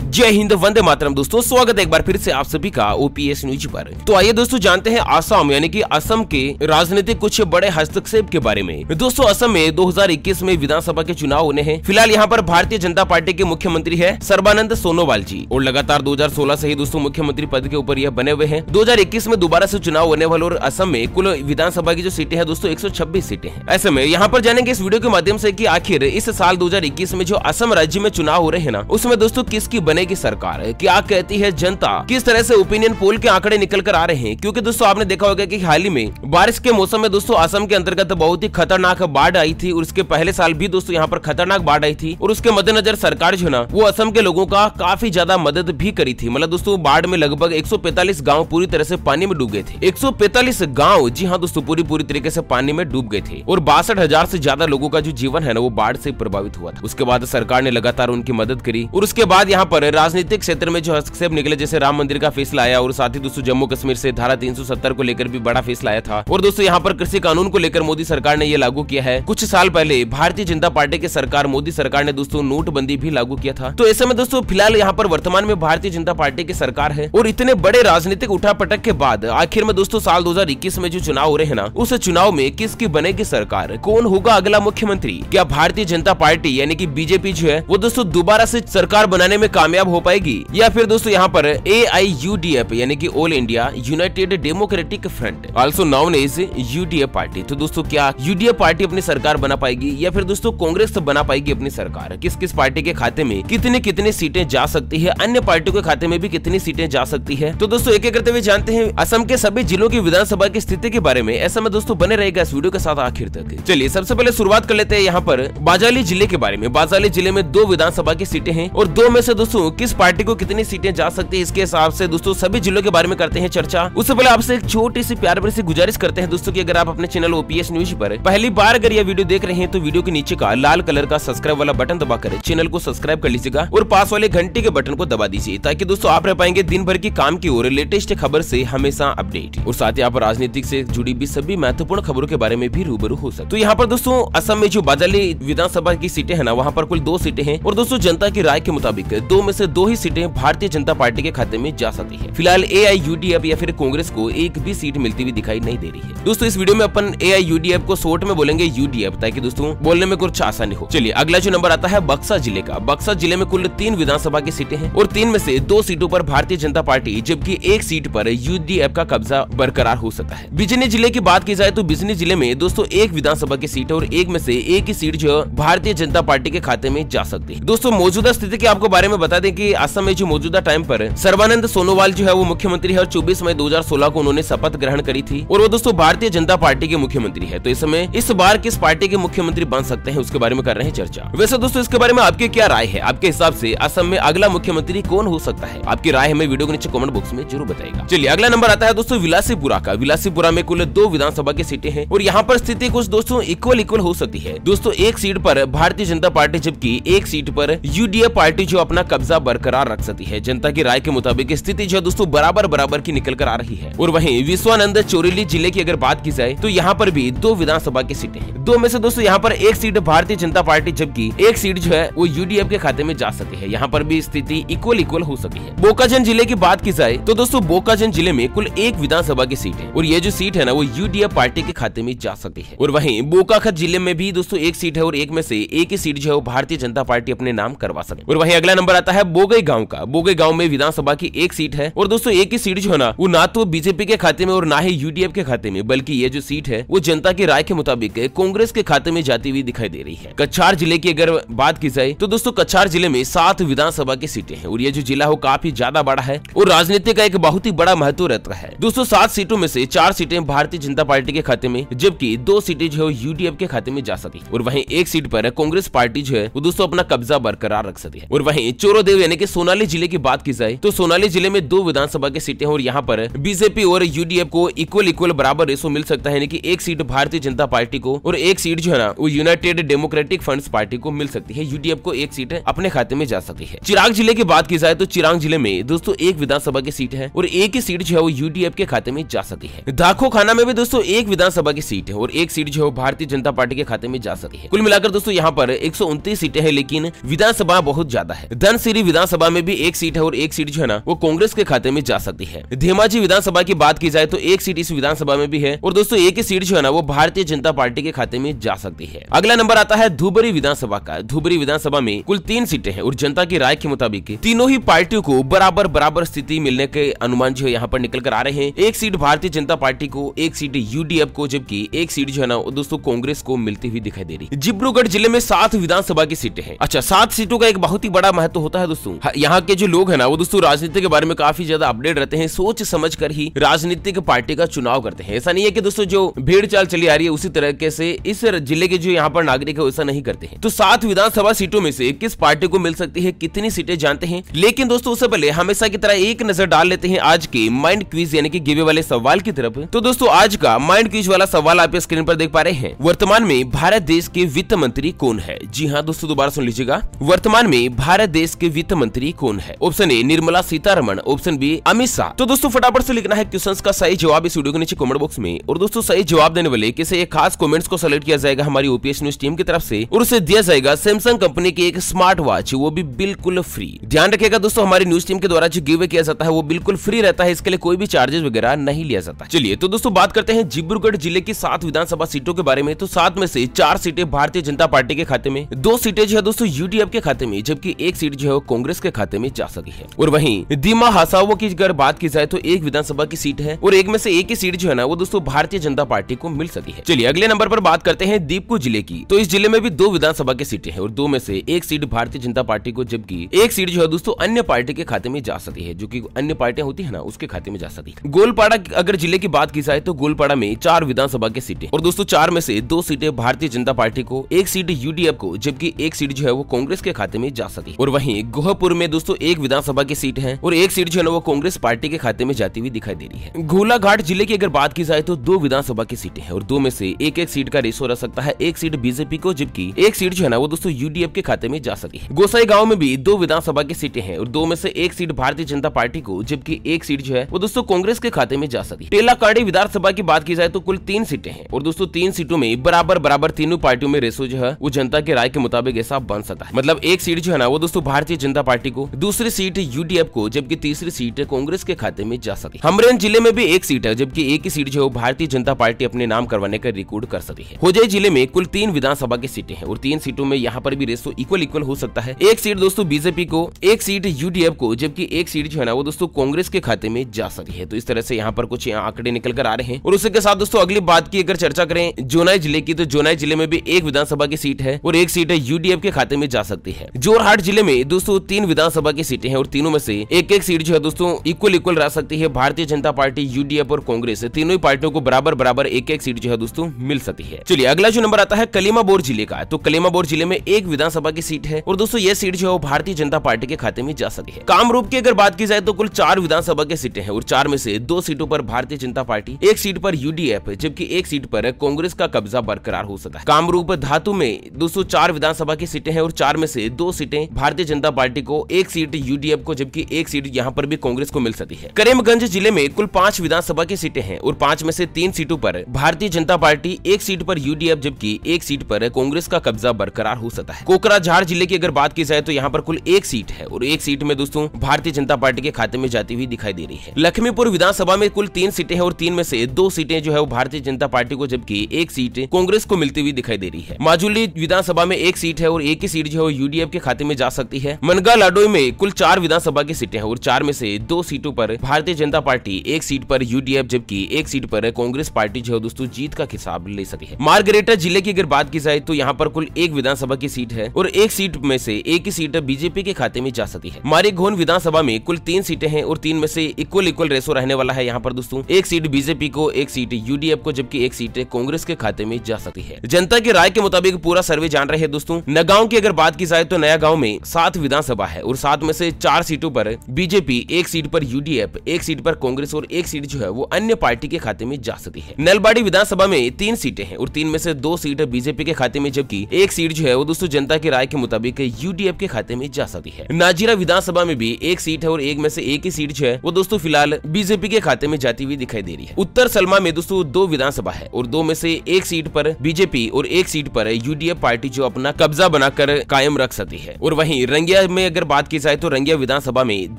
जय हिंद, वंदे मातरम। दोस्तों स्वागत है एक बार फिर से आप सभी का ओपीएस न्यूज पर। तो आइए दोस्तों जानते हैं असम यानी कि असम के राजनीतिक कुछ बड़े हस्तक्षेप के बारे में। दोस्तों असम में 2021 में विधानसभा के चुनाव होने हैं। फिलहाल यहाँ पर भारतीय जनता पार्टी के मुख्यमंत्री है सर्बानंद सोनोवाल जी और लगातार 2016 से ही दोस्तों मुख्यमंत्री पद के ऊपर यह बने हुए हैं। 2021 में दोबारा से चुनाव होने वाले और असम में कुल विधानसभा की जो सीटें हैं दोस्तों 126 सीटें हैं। ऐसे में यहाँ पर जानेंगे इस वीडियो के माध्यम से कि आखिर इस साल 2021 में जो असम राज्य में चुनाव हो रहे हैं ना, उसमें दोस्तों किसकी बनेगी सरकार, क्या कहती है जनता, किस तरह से ओपिनियन पोल के आंकड़े निकल कर आ रहे हैं। क्योंकि दोस्तों आपने देखा होगा कि हाल ही में बारिश के मौसम में दोस्तों असम के अंतर्गत बहुत ही खतरनाक बाढ़ आई थी और उसके पहले साल भी दोस्तों यहाँ पर खतरनाक बाढ़ आई थी और उसके मद्देनजर सरकार जो है ना वो असम के लोगों का काफी ज्यादा मदद भी करी थी। मतलब दोस्तों बाढ़ में लगभग 145 गाँव पूरी तरह से पानी में डूब गए थे। 145 गाँव, जी हाँ दोस्तों, पूरी तरीके से पानी में डूब गए थे और 62,000 से ज्यादा लोगों का जो जीवन है ना वो बाढ़ से प्रभावित हुआ था। उसके बाद सरकार ने लगातार उनकी मदद करी और उसके बाद यहाँ पर राजनीतिक क्षेत्र में जो हस्तक्षेप निकले, जैसे राम मंदिर का फैसला आया और साथ ही दोस्तों जम्मू कश्मीर से धारा 370 को लेकर भी बड़ा फैसला आया था। और दोस्तों यहाँ पर कृषि कानून को लेकर मोदी सरकार ने ये लागू किया है। कुछ साल पहले भारतीय जनता पार्टी की सरकार, मोदी सरकार ने दोस्तों नोटबंदी भी लागू किया था। तो ऐसे में दोस्तों फिलहाल यहाँ पर वर्तमान में भारतीय जनता पार्टी की सरकार है और इतने बड़े राजनीतिक उठापटक के बाद आखिर में दोस्तों साल 2021 में जो चुनाव हो रहे हैं ना, उस चुनाव में किसकी बनेगी सरकार, कौन होगा अगला मुख्यमंत्री। क्या भारतीय जनता पार्टी यानी कि बीजेपी जो है वो दोस्तों दोबारा से सरकार बनाने में कामयाब हो पाएगी या फिर दोस्तों यहाँ पर AIUDF यानी कि all India United Democratic Front, also known as UDF party, तो दोस्तों क्या UDF पार्टी अपनी सरकार बना पाएगी या फिर दोस्तों कांग्रेस बना पाएगी अपनी सरकार। किस किस पार्टी के खाते में कितनी सीटें जा सकती है, अन्य पार्टियों के खाते में भी कितनी सीटें जा सकती है। तो दोस्तों एक एक करते हुए जानते हैं असम के सभी जिलों की विधानसभा की स्थिति के बारे में। ऐसा में दोस्तों बने रहेगा इस वीडियो के साथ आखिर तक। चलिए सबसे पहले शुरुआत कर लेते हैं यहाँ पर बाजाली जिले के बारे में। बाजाली जिले में 2 विधानसभा की सीटें हैं और 2 में से दोस्तों किस पार्टी को कितनी सीटें जा सकती है, इसके हिसाब से दोस्तों सभी जिलों के बारे में करते हैं चर्चा। उससे पहले आपसे एक छोटी सी प्यार भरी सी गुजारिश करते हैं दोस्तों कि अगर आप अपने चैनल ओपीएस न्यूज पर पहली बार अगर यह वीडियो देख रहे हैं तो वीडियो के नीचे का लाल कलर का सब्सक्राइब वाला बटन दबाकर चैनल को सब्सक्राइब कर लीजिएगा और पास वाले घंटे के बटन को दबा दीजिए ताकि दोस्तों आप रह पाएंगे दिन भर की काम की और लेटेस्ट खबर से हमेशा अपडेट। और साथ ही आप राजनीतिक से जुड़ी भी सभी महत्वपूर्ण खबरों के बारे में भी रूबरू हो सकते। तो यहाँ पर दोस्तों असम में जो बाजाली विधानसभा की सीटें है ना, वहाँ पर कुल 2 सीटें हैं और दोस्तों जनता की राय के मुताबिक 2 में से 2 ही सीटें भारतीय जनता पार्टी के खाते में जा सकती है। फिलहाल AIUDF या फिर कांग्रेस को एक भी सीट मिलती हुई दिखाई नहीं दे रही है। दोस्तों इस वीडियो में अपन AIUDF को शॉर्ट में बोलेंगे UDF ताकि दोस्तों बोलने में कुछ आसानी हो। चलिए अगला जो नंबर आता है बक्सा जिले का। बक्सा जिले में कुल 3 विधानसभा की सीटें हैं और 3 में से 2 सीटों पर भारतीय जनता पार्टी जबकि 1 सीट पर UDF का कब्जा बरकरार हो सकता है। बिजनी जिले की बात की जाए तो बिजनी जिले में दोस्तों 1 विधानसभा की सीट और 1 में से 1 ही सीट जो भारतीय जनता पार्टी के खाते में जा सकती है। दोस्तों मौजूदा स्थिति के आपको बारे में बता दें कि असम में जो मौजूदा टाइम पर सर्बानंद सोनोवाल जो है वो मुख्यमंत्री है और 24 मई 2016 को उन्होंने शपथ ग्रहण करी थी और वो दोस्तों भारतीय जनता पार्टी के मुख्यमंत्री है। तो इस समय इस बार किस पार्टी के मुख्यमंत्री बन सकते हैं उसके बारे में कर रहे हैं चर्चा। वैसे दोस्तों इसके बारे में आपकी क्या राय है, आपके हिसाब से असम में अगला मुख्यमंत्री कौन हो सकता है? आपकी राय हमें वीडियो के नीचे कमेंट बॉक्स में जरूर बताएगा। चलिए अगला नंबर आता है दोस्तों विलासीपुरा का। विलासीपुरा में कुल 2 विधानसभा की सीटें हैं और यहाँ पर स्थिति कुछ दोस्तों इक्वल हो सकती है। दोस्तों 1 सीट पर भारतीय जनता पार्टी जबकि 1 सीट पर UDF पार्टी जो अपना कब्जा बरकरार रख सकती है। जनता की राय के मुताबिक स्थिति जो दोस्तों बराबर की निकल कर आ रही है। और वहीं विश्वानंद चोरेली जिले की अगर बात की जाए तो यहाँ पर भी 2 विधानसभा की सीटें हैं। 2 में से दोस्तों यहाँ पर 1 सीट भारतीय जनता पार्टी जबकि 1 सीट जो है वो UDF के खाते में जा सकती है। यहाँ पर भी स्थिति इक्वल हो सकती है। बोकाजन जिले की बात की जाए तो दोस्तों बोकाजन जिले में कुल 1 विधानसभा की सीट है और ये जो सीट है ना वो UDF पार्टी के खाते में जा सकती है। और वहीं बोकाखत जिले में भी दोस्तों 1 सीट है और 1 में से 1 ही सीट जो है भारतीय जनता पार्टी अपने नाम करवा सके। और वहीं अगला नंबर आता है बोगई गांव का। बोगई गांव में विधानसभा की 1 सीट है और दोस्तों 1 ही सीट जो है ना वो ना तो बीजेपी के खाते में और ना ही UDF के खाते में, बल्कि ये जो सीट है वो जनता की राय के मुताबिक कांग्रेस के खाते में जाती हुई दिखाई दे रही है। कछार जिले की अगर बात की जाए तो दोस्तों कछार जिले में 7 विधानसभा की सीटें हैं और ये जो जिला हो काफी ज्यादा बड़ा है और राजनीति का एक बहुत ही बड़ा महत्व रहता है। दोस्तों 7 सीटों में से 4 सीटें भारतीय जनता पार्टी के खाते में जबकि 2 सीटें जो है UDF के खाते में जा सकती और वहीं 1 सीट पर कांग्रेस पार्टी जो है वो दोस्तों अपना कब्जा बरकरार रख सकती है। और वहीं चोरोदेव यानी कि सोनाली जिले की बात की जाए तो सोनाली जिले में 2 विधानसभा की सीटें और यहाँ पर बीजेपी और UDF को इक्वल बराबर रेशो मिल सकता है, यानी कि 1 सीट भारतीय जनता पार्टी को और 1 सीट जो है ना वो यूनाइटेड डेमोक्रेटिक फ्रंट पार्टी को मिल सकती है। UDF को 1 सीट अपने खाते में जा सकती है। चिराग जिले की बात की जाए तो चिराग जिले में दोस्तों 1 विधानसभा की सीट है और 1 ही सीट जो है वो UDF के खाते में जा सकती है। दाखो खाना में भी दोस्तों 1 विधानसभा की सीट है और 1 सीट जो है भारतीय जनता पार्टी के खाते में जा सकती है। कुल मिलाकर दोस्तों यहाँ पर 129 सीटें हैं लेकिन विधानसभा बहुत ज्यादा है। धनसिरी जसोली विधानसभा में भी एक सीट है और एक सीट जो है ना वो कांग्रेस के खाते में जा सकती है। धेमाजी विधानसभा की बात की जाए तो एक सीट इस विधानसभा में भी है और दोस्तों एक ही सीट जो है ना वो भारतीय जनता पार्टी के खाते में जा सकती है। अगला नंबर आता है धुबरी विधानसभा का। धुबरी विधानसभा में कुल 3 सीटें हैं और जनता की राय के मुताबिक तीनों ही पार्टियों को बराबर स्थिति मिलने के अनुमान जो है यहाँ पर निकल कर आ रहे हैं। एक सीट भारतीय जनता पार्टी को, एक सीट यूडीएफ को, जबकि एक सीट जो है ना दोस्तों कांग्रेस को मिलती हुई दिखाई दे रही है। डिब्रूगढ़ जिले में 7 विधानसभा की सीटें हैं। अच्छा, 7 सीटों का एक बहुत ही बड़ा महत्व होता है दोस्तों। यहाँ के जो लोग हैं ना वो दोस्तों राजनीति के बारे में काफी ज्यादा अपडेट रहते हैं, सोच समझ कर ही राजनीतिक पार्टी का चुनाव करते हैं। ऐसा नहीं है कि दोस्तों जो भीड़ चाल चली आ रही है उसी तरीके से इस जिले के जो यहाँ पर नागरिक है वैसा नहीं करते हैं। तो 7 विधानसभा सीटों में से किस पार्टी को मिल सकती है, कितनी सीटें जानते हैं। लेकिन दोस्तों उससे पहले हमेशा की तरह एक नजर डाल लेते हैं आज के माइंड क्विज यानी कि गिवे वाले सवाल की तरफ। तो दोस्तों आज का माइंड क्विज वाला सवाल आप स्क्रीन पर देख पा रहे हैं। वर्तमान में भारत देश के वित्त मंत्री कौन है? जी हाँ दोस्तों, दोबारा सुन लीजिएगा। वर्तमान में भारत देश के वित्त मंत्री कौन है? Option A Nirmala Sitharaman, option B Amit Shah. तो दोस्तों फटाफट से लिखना है क्वेश्चंस का सही जवाब इस वीडियो के नीचे कमेंट बॉक्स में। और दोस्तों सही जवाब देने वाले किसी एक खास कमेंट्स को सेलेक्ट किया जाएगा हमारी ओपीएस न्यूज टीम की तरफ से और उसे दिया जाएगा सैमसंग कंपनी की एक स्मार्ट वॉच, वो भी बिल्कुल फ्री। ध्यान रखिएगा दोस्तों, हमारी न्यूज टीम के द्वारा जो गिव किया जाता है वो बिल्कुल फ्री रहता है, इसके लिए कोई भी चार्जेस वगैरह नहीं लिया जाता। चलिए तो दोस्तों बात करते हैं डिब्रूगढ़ जिले की 7 विधानसभा सीटों के बारे में। तो 7 में से 4 सीटें भारतीय जनता पार्टी के खाते में, 2 सीटें जो है दोस्तों यूडीएफ के खाते में, जबकि एक सीट जो है कांग्रेस के खाते में जा सकी है। और वहीं दीमा हासाओ की अगर बात की जाए तो एक विधानसभा की सीट है और एक में से एक ही सीट जो है ना वो दोस्तों भारतीय जनता पार्टी को मिल सकी है। चलिए अगले नंबर पर बात करते हैं दीपकू जिले की। तो इस जिले में भी 2 विधानसभा की सीटें हैं और 2 में से एक सीट भारतीय जनता पार्टी को, जबकि एक सीट जो है दोस्तों अन्य पार्टी के खाते में जा सकती है, जो कि अन्य पार्टियां होती है ना उसके खाते में जा सकती है। गोलपाड़ा अगर जिले की बात की जाए तो गोलपाड़ा में 4 विधानसभा की सीटें और दोस्तों 4 में से 2 सीटें भारतीय जनता पार्टी को, एक सीट यूडीएफ को, जबकि एक सीट जो है वो कांग्रेस के खाते में जा सकती है। और वहीं गोहपुर में दोस्तों 1 विधानसभा की सीट है और एक सीट जो है ना वो कांग्रेस पार्टी के खाते में जाती हुई दिखाई दे रही है। गोलाघाट जिले की अगर बात की जाए तो 2 विधानसभा की सीटें हैं और 2 में से एक सीट का रेशो रह सकता है, एक सीट बीजेपी को, जबकि एक सीट जो है ना वो दोस्तों यूडीएफ के खाते में जा सकती है। गोसाई गांव में भी 2 विधानसभा की सीटें हैं और 2 में से एक सीट भारतीय जनता पार्टी को, जबकि एक सीट जो है वो दोस्तों कांग्रेस के खाते में जा सकती है। टेलाकांडी विधानसभा की बात की जाए तो कुल 3 सीटें हैं और दोस्तों 3 सीटों में बराबर तीनों पार्टियों में रेशो जो है वो जनता की राय के मुताबिक ऐसा बन सकता है। मतलब एक सीट जो है ना वो दोस्तों भारतीय जनता पार्टी को, दूसरी सीट यूडीएफ को, जबकि तीसरी सीट कांग्रेस के खाते में जा सकती है। हमरेन जिले में भी एक सीट है, जबकि एक ही सीट जो है भारतीय जनता पार्टी अपने नाम करवाने का रिकॉर्ड कर सकती है। होजाई जिले में कुल 3 विधानसभा की सीटें हैं और 3 सीटों में यहाँ पर भी रेशो इक्वल हो सकता है। एक सीट दोस्तों बीजेपी को, एक सीट यूडीएफ को, जबकि एक सीट जो है ना वो दोस्तों कांग्रेस के खाते में जा सकती है। तो इस तरह से यहाँ पर कुछ आंकड़े निकल कर आ रहे हैं। और उसी के साथ दोस्तों अगली बात की अगर चर्चा करें जोनाई जिले की, तो जोनाई जिले में भी 1 विधानसभा की सीट है और एक सीट यूडीएफ के खाते में जा सकती है। जोरहाट जिले में दोस्तों 3 विधानसभा की सीटें हैं और तीनों में से एक सीट जो है दोस्तों इक्वल रह सकती है। भारतीय जनता पार्टी, यूडीएफ और कांग्रेस तीनों ही पार्टियों को बराबर एक सीट जो है दोस्तों मिल सकती है। चलिए अगला जो नंबर आता है कलीमाबोर जिले का। तो कलीमाबोर जिले में 1 विधानसभा की सीट है और दोस्तों ये सीट जो है भारतीय जनता पार्टी के खाते में जा सकती है। कामरूप की अगर बात की जाए तो कुल 4 विधानसभा की सीटें हैं और 4 में से 2 सीटों पर भारतीय जनता पार्टी, एक सीट पर यूडीएफ, जबकि एक सीट पर कांग्रेस का कब्जा बरकरार हो सकता है। कामरूप धातु में दोस्तों 4 विधानसभा की सीटें हैं और 4 में से 2 सीटें भारतीय जनता पार्टी को, एक सीट यूडीएफ को, जबकि एक सीट यहाँ पर भी कांग्रेस को मिल सकती है। करीमगंज जिले में कुल 5 विधानसभा की सीटें हैं और 5 में से 3 सीटों पर भारतीय जनता पार्टी, एक सीट पर यूडीएफ, जबकि एक सीट पर कांग्रेस का कब्जा बरकरार हो सकता है। कोकराझार जिले की अगर बात की जाए तो यहाँ पर कुल 1 सीट है और एक सीट में दोस्तों भारतीय जनता पार्टी के खाते में जाती हुई दिखाई दे रही है। लक्ष्मीपुर विधानसभा में कुल 3 सीटें हैं और 3 में से 2 सीटें जो है वो भारतीय जनता पार्टी को, जबकि एक सीट कांग्रेस को मिलती हुई दिखाई दे रही है। माजुली विधानसभा में 1 सीट है और एक ही सीट जो है यूडीएफ के खाते में जा सकती है। मनगा लाडोई में कुल 4 विधानसभा की सीटें हैं और 4 में से 2 सीटों पर भारतीय जनता पार्टी, एक सीट पर यूडीएफ, जबकि एक सीट पर कांग्रेस पार्टी जो है दोस्तों जीत का हिसाब ले सकी है। मार्गरेटा जिले की अगर बात की जाए तो यहाँ पर कुल 1 विधानसभा की सीट है और एक सीट में से एक ही सीट बीजेपी के खाते में जा सकती है। मारीगोन विधानसभा में कुल 3 सीटें हैं और 3 में से इक्वल रेशो रहने वाला है यहाँ पर दोस्तों, एक सीट बीजेपी को, एक सीट यूडीएफ को, जबकि एक सीट कांग्रेस के खाते में जा सकती है। जनता की राय के मुताबिक पूरा सर्वे जान रहे हैं दोस्तों। नगांव की अगर बात की जाए तो नया गांव में 7 विधानसभा है और 7 में से 4 सीटों पर बीजेपी, एक सीट पर यूडीएफ, एक सीट पर कांग्रेस और एक सीट जो है वो अन्य पार्टी के खाते में जा सकती है। नलबाड़ी विधानसभा में 3 सीटें हैं और 3 में से 2 सीट बीजेपी के खाते में, जबकि एक सीट जो है वो दोस्तों जनता की राय के मुताबिक यूडीएफ के खाते में जा सकती है। नाजीरा विधानसभा में भी 1 सीट है और एक में से एक ही सीट जो है वो दोस्तों फिलहाल बीजेपी के खाते में जाती हुई दिखाई दे रही है। उत्तर सलमा में दोस्तों 2 विधानसभा है और 2 में से एक सीट पर बीजेपी और एक सीट पर यूडीएफ पार्टी जो अपना कब्जा बनाकर कायम रख सकती है। और वहीं रंगिया में अगर बात की जाए तो रंगिया विधानसभा में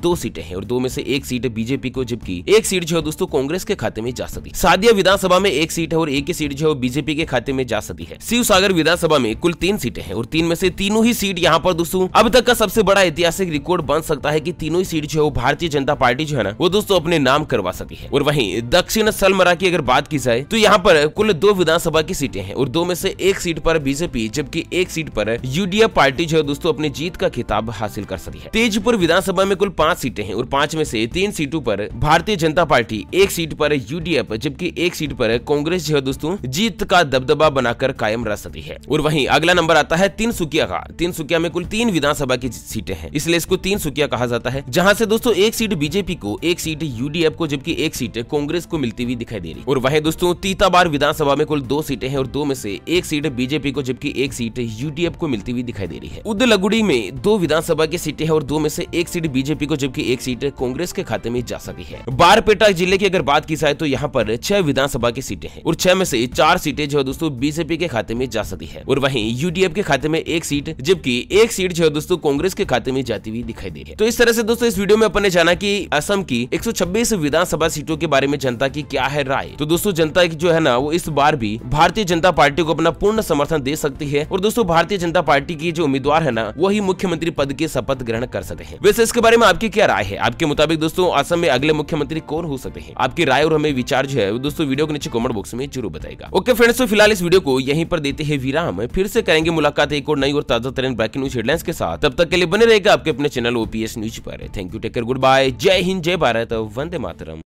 2 सीटें हैं और 2 में से 1 सीट बीजेपी को, जबकि 1 सीट जो है दोस्तों कांग्रेस के खाते में जा सकती है। सादिया विधानसभा में 1 सीट है और 1 ही सीट जो है बीजेपी के खाते में जा सकती है। शिवसागर विधानसभा में कुल 3 सीटें हैं और 3 में से तीनों ही सीट यहाँ पर दोस्तों अब तक का सबसे बड़ा ऐतिहासिक रिकॉर्ड बन सकता है कि तीनों ही सीट जो है भारतीय जनता पार्टी जो है ना वो दोस्तों अपने नाम करवा सकी है। और वहीं दक्षिण सलमरा की अगर बात की जाए तो यहाँ पर कुल 2 विधानसभा की सीटें हैं और 2 में से 1 सीट पर बीजेपी, जबकि 1 सीट पर यूडीएफ पार्टी जो है दोस्तों अपनी जीत का खिताब हासिल कर सकी है। तेजपुर विधानसभा में कुल 5 सीटें हैं और 5 में से 3 सीटों पर भारतीय जनता पार्टी, 1 सीट पर यूडीएफ, जबकि 1 सीट पर कांग्रेस जो है दोस्तों जीत का दबदबा बनाकर कायम रह सकती है। और वहीं अगला नंबर आता है तिनसुकिया का। तिनसुकिया में कुल 3 विधानसभा की सीटें हैं, इसलिए इसको तिनसुकिया कहा जाता है, जहां से दोस्तों 1 सीट बीजेपी को, 1 सीट यूडीएफ को, जबकि 1 सीट कांग्रेस को मिलती हुई दिखाई दे रही। और वहीं दोस्तों तीताबार विधानसभा में कुल 2 सीटें हैं और 2 में से 1 सीट बीजेपी को, जबकि 1 सीट यूडीएफ को मिलती हुई दिखाई दे रही है। उदलगुड़ी में 2 विधानसभा की सीटें हैं और 2 में से 1 सीट बीजेपी को, जबकि 1 सीट कांग्रेस के खाते में जा सकी है। बारपेटा जिले की अगर बात की जाए तो यहाँ पर 6 विधानसभा की सीटें हैं और 6 में से 4 सीटें जो है दोस्तों बीजेपी के खाते में जा सकती है। और वहीं यूडीएफ के खाते में 1 सीट, जबकि 1 सीट जो है दोस्तों कांग्रेस के खाते में जाती हुई दिखाई दे रही है। तो इस तरह से दोस्तों इस वीडियो में अपन ने जाना कि असम की 126 विधानसभा सीटों के बारे में जनता की क्या है राय। तो दोस्तों जनता की जो है ना वो इस बार भी भारतीय जनता पार्टी को अपना पूर्ण समर्थन दे सकती है और दोस्तों भारतीय जनता पार्टी की जो उम्मीदवार है ना वही मुख्यमंत्री पद की शपथ ग्रहण कर सकते हैं। वैसे इसके बारे में आपकी क्या राय है? आपके मुताबिक दोस्तों असम में अगले मुख्यमंत्री कौन हो सकते हैं? आपकी राय और हमें विचार जो है दोस्तों वीडियो के नीचे कमेंट बॉक्स में जरूर बताएगा। ओके फ्रेंड्स, तो फिलहाल इस वीडियो को यहीं पर देते हैं विराम। फिर से करेंगे मुलाकात एक और नई और ताजा तरीन ब्रेकिंग न्यूज हेडलाइंस के साथ। तब तक के लिए बने रहेगा आपके अपने चैनल ओपीएस न्यूज पर। Thank you, take care, good bye, Jai Hind, जय भारत, वंदे मातरम।